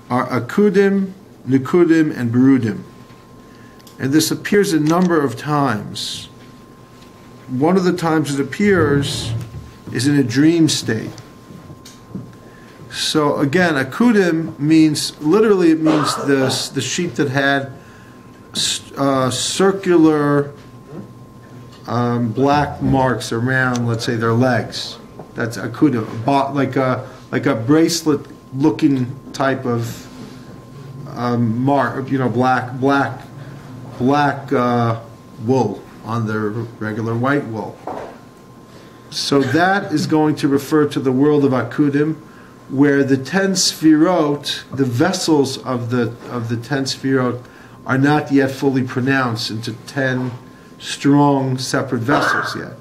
are akudim, nikudim, and berudim. And this appears a number of times. One of the times it appears is in a dream state. So again, akudim means, literally it means the sheep that had circular black marks around, let's say, their legs. That's akudim, like a bracelet looking type of mark, black wool on their regular white wool. So that is going to refer to the world of akudim, where the 10 sfirot, the vessels of the 10 sfirot, are not yet fully pronounced into 10 strong separate vessels yet.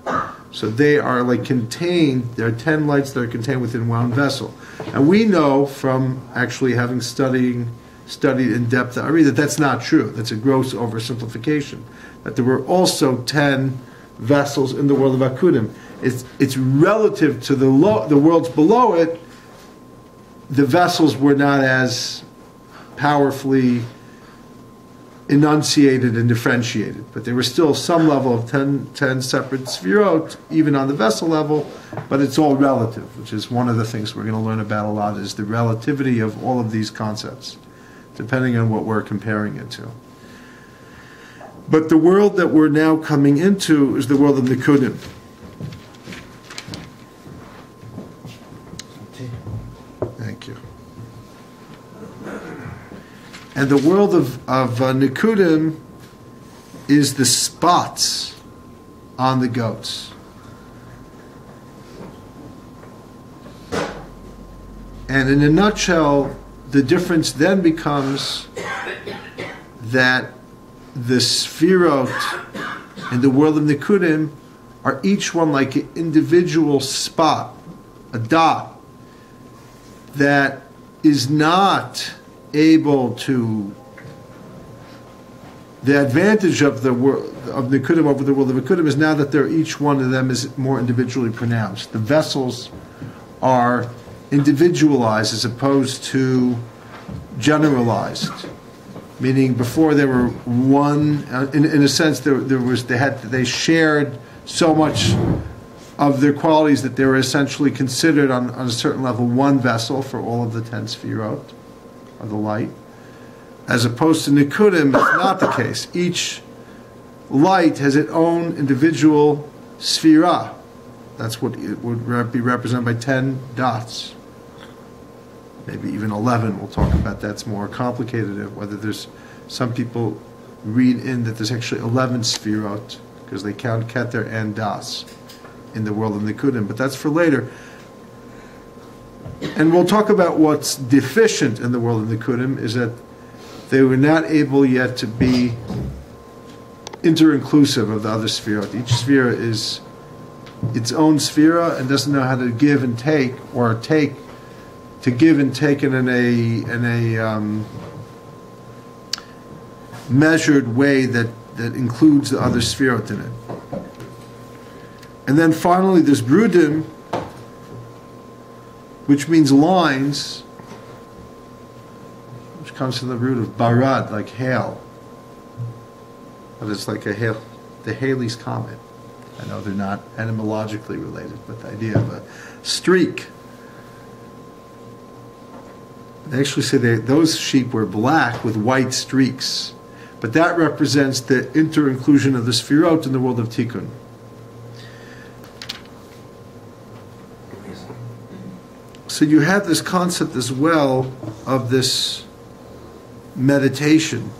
So they are like contained, there are 10 lights that are contained within one vessel. And we know from actually having studied in depth the Ari that that's not true. That's a gross oversimplification. That there were also 10 vessels in the world of akudim. It's relative to the worlds below it. The vessels were not as powerfully enunciated and differentiated, but there was still some level of 10 separate sfirot, even on the vessel level, but it's all relative, which is one of the things we're going to learn about a lot, is the relativity of all of these concepts, depending on what we're comparing it to. But the world that we're now coming into is the world of Nikudim. Thank you. And the world of Nikudim is the spots on the goats. And in a nutshell, the difference then becomes that the Sfirot in the world of Nikudim are each one like an individual spot, a dot, that is not able to. The advantage of the world of Nikudim over the world of Nikudim is now that each one of them is more individually pronounced. The vessels are individualized as opposed to generalized. Meaning, before they were one. In a sense, they shared so much of their qualities that they were essentially considered on a certain level one vessel for all of the 10 sfirot of the light. As opposed to Nikudim, it's not the case. Each light has its own individual sfira. That's what it would be represented by 10 dots. Maybe even 11. We'll talk about that's more complicated. Whether there's some people read in that there's actually 11 sfirot because they count Keter and Das in the world of Nikudim, but that's for later. And we'll talk about what's deficient in the world of Nikudim is that they were not able yet to be inter-inclusive of the other sfirot. Each sfira is its own sfira and doesn't know how to give and take, or to give and take in a measured way that includes the other sfirot in it. And then finally there's Brudim, which means lines, which comes from the root of barad, like hail. But it's like the Halley's Comet. I know they're not etymologically related, but the idea of a streak. They actually say those sheep were black with white streaks. But that represents the inter-inclusion of the Sfirot in the world of Tikkun. So you have this concept as well of this meditation.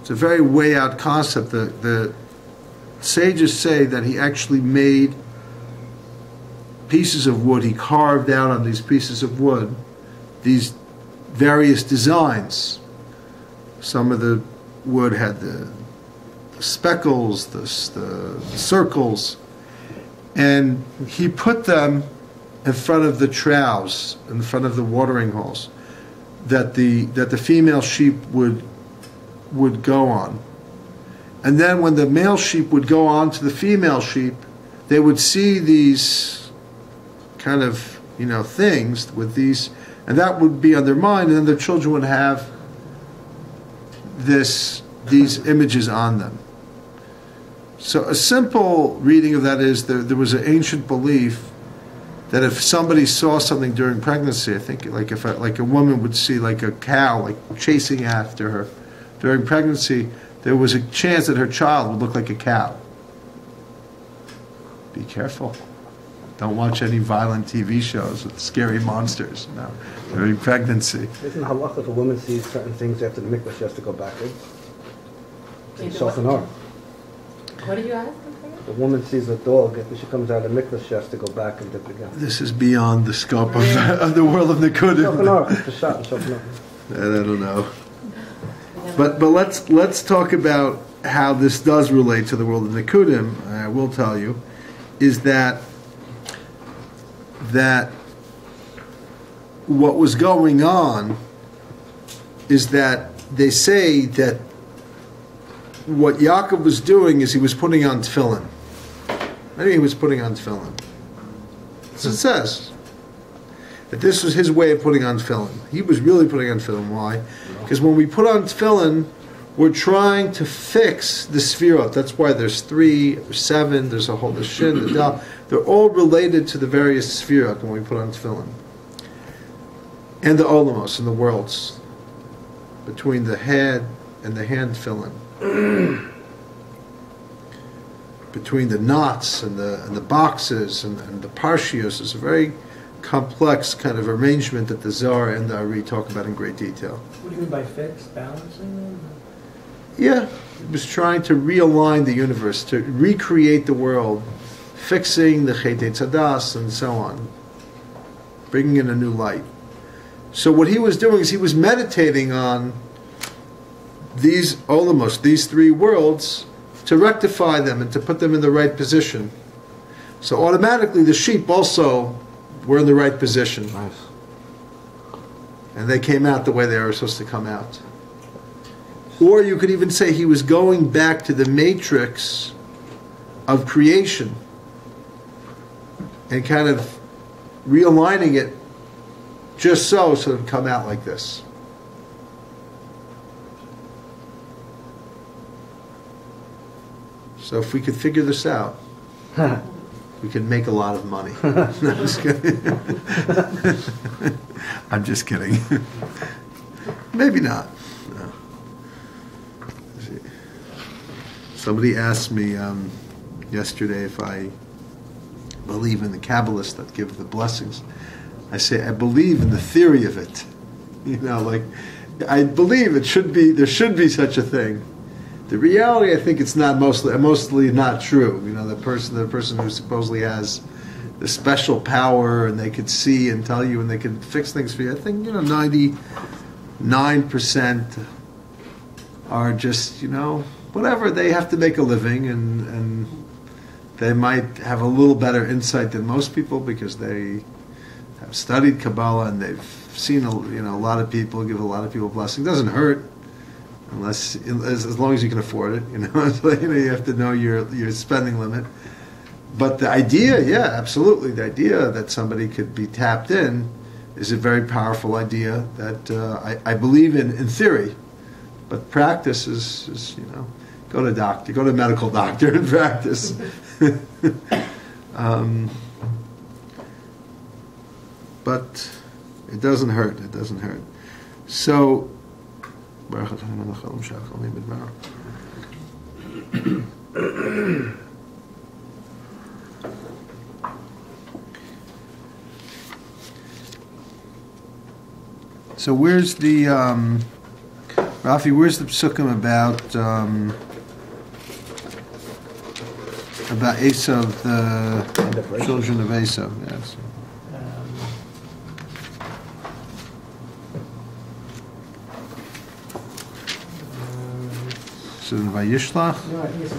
It's a very way out concept. The sages say that he actually made pieces of wood. He carved out on these pieces of wood these various designs. Some of the wood had the speckles, the circles, and he put them in front of the troughs, in front of the watering holes, that the female sheep would go on. And then when the male sheep would go on to the female sheep, they would see these kind of things with these And that would be on their mind, and then their children would have these images on them. So a simple reading of that is there was an ancient belief that if somebody saw something during pregnancy, I think like a woman would see like a cow like chasing after her during pregnancy, there was a chance that her child would look like a cow. Be careful. Don't watch any violent TV shows with scary monsters during pregnancy. Isn't halakha if a woman sees certain things after the mikvah, she has to go backwards? And soften her. What are you asking for? The woman sees a dog, after she comes out of the mikvah, she has to go back and dip again. This is beyond the scope of the world of Nikudim. Soften her, just shot and soften her. I don't know. But let's talk about how this does relate to the world of Nikudim. I will tell you, is that what was going on is that they say that what Yaakov was doing is he was putting on tefillin. Maybe he was putting on tefillin. So it says that this was his way of putting on tefillin. He was really putting on tefillin. Why? Because when we put on tefillin, we're trying to fix the sefirot. That's why there's 3, 7, there's a whole, the shin, the dal. They're all related to the various sefirot when we put on tefillin. And the olamos, and the worlds. Between the head and the hand tefillin. Between the knots and the boxes and the parshios. It's a very complex kind of arrangement that the Zohar and the Ari talk about in great detail. What do you mean by fixed? Balancing them? Yeah, it was trying to realign the universe, to recreate the world, fixing the Chetei Tzadas and so on, bringing in a new light. So what he was doing is he was meditating on these olamos, these 3 worlds, to rectify them and to put them in the right position. So automatically the sheep also were in the right position. Nice. And they came out the way they were supposed to come out. Or you could even say he was going back to the matrix of creation and kind of realigning it just so it would come out like this. So if we could figure this out, we could make a lot of money. No, I'm just kidding. I'm just kidding. Maybe not. No. Somebody asked me yesterday if I believe in the Kabbalists that give the blessings. I say I believe in the theory of it. You know, like I believe it should be. There should be such a thing. The reality, I think, it's not mostly not true. You know, the person who supposedly has the special power and they could see and tell you and they could fix things for you. I think 99% are just whatever. They have to make a living and they might have a little better insight than most people because they have studied Kabbalah and they've seen a lot of people give a lot of people blessings. It doesn't hurt. As long as you can afford it, So, you have to know your spending limit. But the idea, yeah, absolutely, the idea that somebody could be tapped in is a very powerful idea that I believe in theory. But practice is go to doctor, go to a medical doctor and practice. But it doesn't hurt. It doesn't hurt. So. So where's the Rafi? Where's the psukim about Esav, the children of Esav? Yes. So in Vayishlach? No, I think it's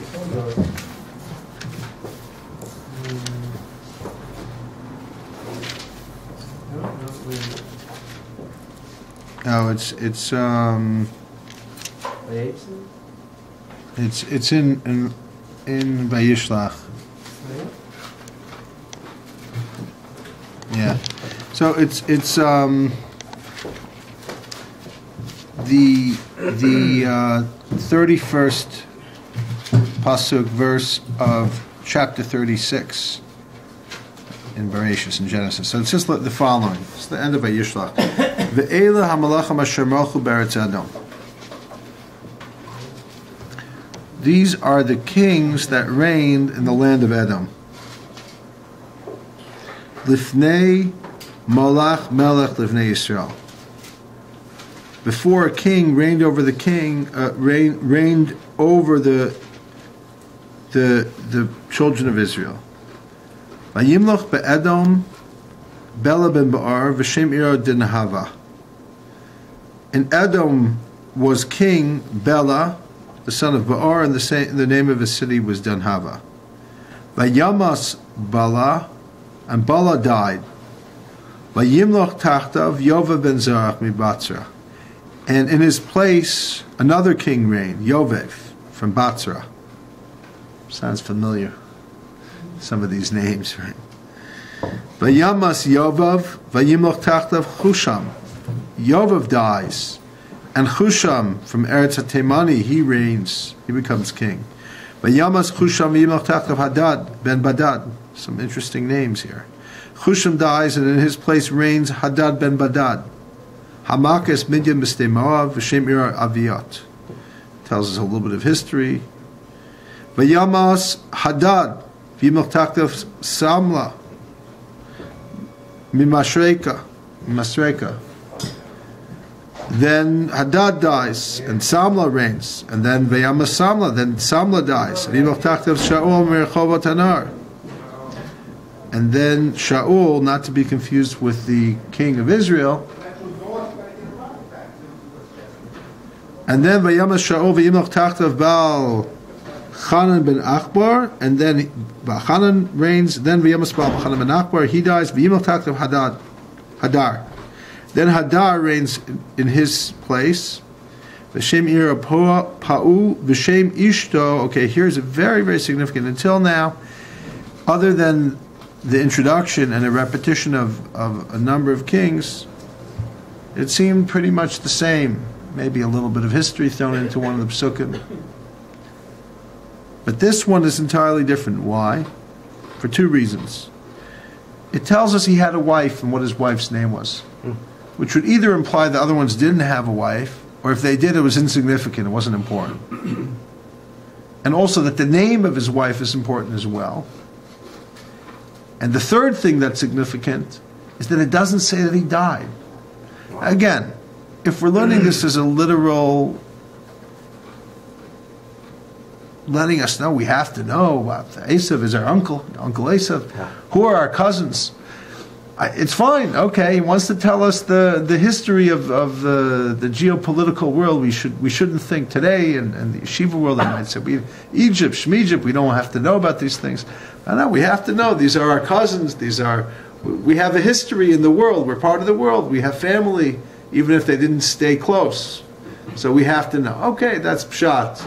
Oh, it's in Vayishlach. Yeah. So it's the 31st pasuk verse of chapter 36 in Bereshis, in Genesis. So it's just the following. It's the end of Vayishlach. Ve'ela hamalachim asher malchu be'eretz Edom. These are the kings that reigned in the land of Edom. Lifnei malach melech lifnei Yisrael. Before a king reigned over the reigned over the children of Israel. Vayimloch be'Edom Bela ben Ba'ar v'shem iro dinahava. In Edom was king Bela, the son of Ba'ar, and the name of his city was Dinhava. Vayamas Bala, and Bala died. Vayimloch tachtav Yova ben Zarach miBatzra. And in his place, another king reigned, Yovev, from Batzra. Sounds familiar, some of these names, right? Vayamas Yovav, Vayimloch tachtav Chusham. Yovav dies, and Chusham from Eretz HaTemani, he reigns, he becomes king. Vayamas Chusham Vayimloch tachtav Hadad ben Badad. Some interesting names here. Chusham dies, and in his place reigns Hadad ben Badad. Hamakas Midian B'stei Moav V'shem Ira Aviot. Tells us a little bit of history. Vayamas Hadad V'yimloch tachtav Samla Mimasreka. Then Hadad dies, and Samla reigns, and then Vayamas Samla. Then Samla dies. V'yimloch tachtav Shaul Merchovot Hanar. And then Shaul, not to be confused with the king of Israel. And then Vayamas Shaul V'yimloch tachtav Baal Chanan ben Achbar, and then Chanan reigns. Then Vayamas Baal Chanan ben Achbar, he dies. V'yimloch tachtav Hadar. Then Hadar reigns in his place. V'shem ira pa'u v'shem ishto. Okay, here's a very, very significant. Until now, other than the introduction and a repetition of a number of kings, it seemed pretty much the same. Maybe a little bit of history thrown into one of the psukim. But this one is entirely different. Why? For two reasons. It tells us he had a wife and what his wife's name was, which would either imply the other ones didn't have a wife, or if they did, it was insignificant, it wasn't important. And also that the name of his wife is important as well. And the third thing that's significant is that it doesn't say that he died. Again, if we're learning this as a literal, letting us know, we have to know about Esav is our Uncle Esav. Who are our cousins? It's fine. Okay, he wants to tell us the history of the geopolitical world. We shouldn't think today, and the yeshiva world, I might say, Egypt, Shmegypt, we don't have to know about these things. No, we have to know. These are our cousins. We have a history in the world. We're part of the world. We have family, even if they didn't stay close. So we have to know. Okay, that's pshat.